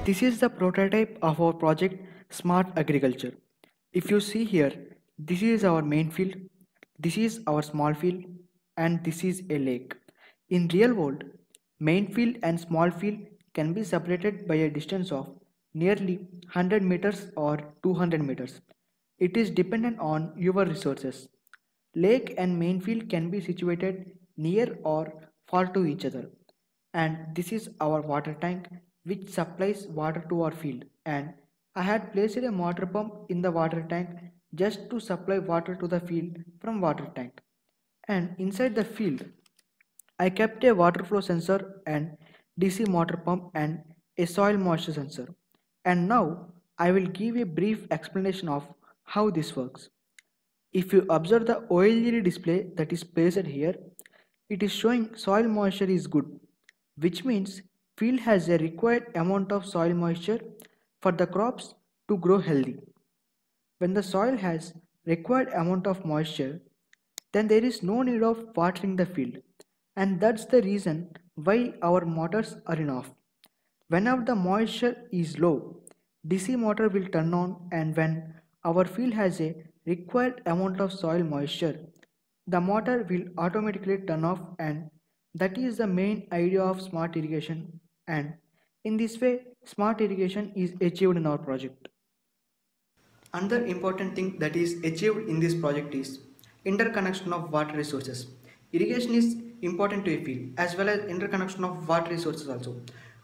This is the prototype of our project Smart Agriculture. If you see here, this is our main field, this is our small field, and this is a lake. In real world, main field and small field can be separated by a distance of nearly 100 meters or 200 meters. It is dependent on your resources. Lake and main field can be situated near or far to each other. And this is our water tank which supplies water to our field, and I had placed a motor pump in the water tank just to supply water to the field from water tank. And inside the field I kept a water flow sensor and DC motor pump and a soil moisture sensor. And now I will give a brief explanation of how this works. If you observe the OLED display that is placed here, it is showing soil moisture is good, which means field has a required amount of soil moisture for the crops to grow healthy. When the soil has required amount of moisture, then there is no need of watering the field, and that's the reason why our motors are in off. Whenever the moisture is low, DC motor will turn on, and when our field has a required amount of soil moisture, the motor will automatically turn off, and that is the main idea of smart irrigation, and in this way smart irrigation is achieved in our project. Another important thing that is achieved in this project is interconnection of water resources. Irrigation is important to a field as well as interconnection of water resources also,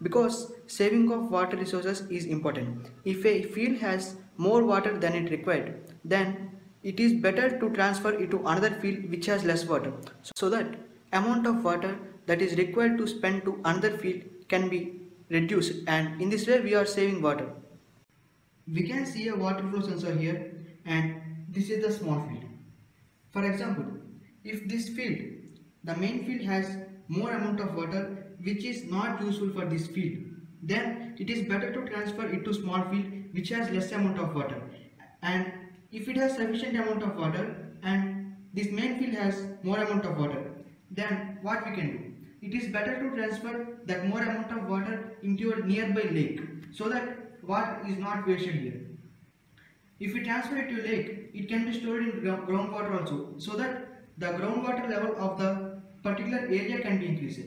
because saving of water resources is important. If a field has more water than it required, then it is better to transfer it to another field which has less water, so that amount of water that is required to spend to another field can be reduced, and in this way we are saving water. We can see a water flow sensor here, and this is the small field. For example, if this field, the main field has more amount of water which is not useful for this field, then it is better to transfer it to small field which has less amount of water. And if it has sufficient amount of water and this main field has more amount of water, then what we can do? It is better to transfer that more amount of water into a nearby lake, so that water is not wasted here. If we transfer it to a lake, it can be stored in groundwater also, so that the groundwater level of the particular area can be increased.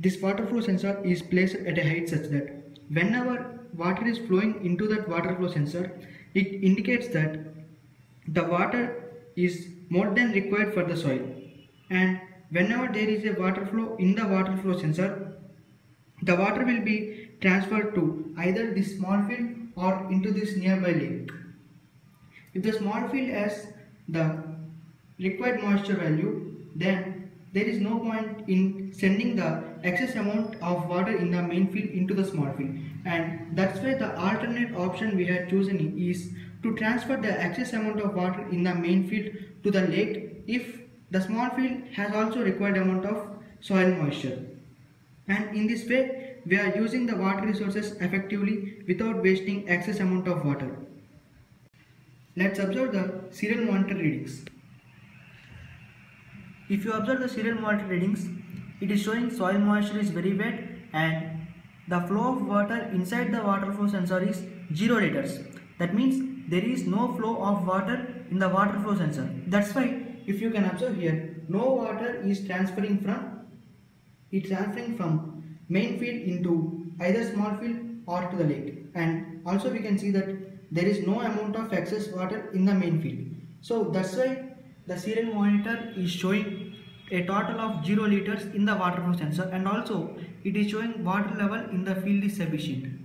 This water flow sensor is placed at a height such that whenever water is flowing into that water flow sensor, it indicates that the water is more than required for the soil. And whenever there is a water flow in the water flow sensor, the water will be transferred to either this small field or into this nearby lake. If the small field has the required moisture value, then there is no point in sending the excess amount of water in the main field into the small field, and that's why the alternate option we had chosen is to transfer the excess amount of water in the main field to the lake if the small field has also required amount of soil moisture. And in this way we are using the water resources effectively without wasting excess amount of water. Let's observe the serial monitor readings. If you observe the serial monitor readings, it is showing soil moisture is very wet and the flow of water inside the water flow sensor is 0 liters. That means there is no flow of water in the water flow sensor. That's why if you can observe here, no water is transferring from main field into either small field or to the lake. And also we can see that there is no amount of excess water in the main field. So that's why the serial monitor is showing a total of 0 liters in the water flow sensor, and also it is showing water level in the field is sufficient.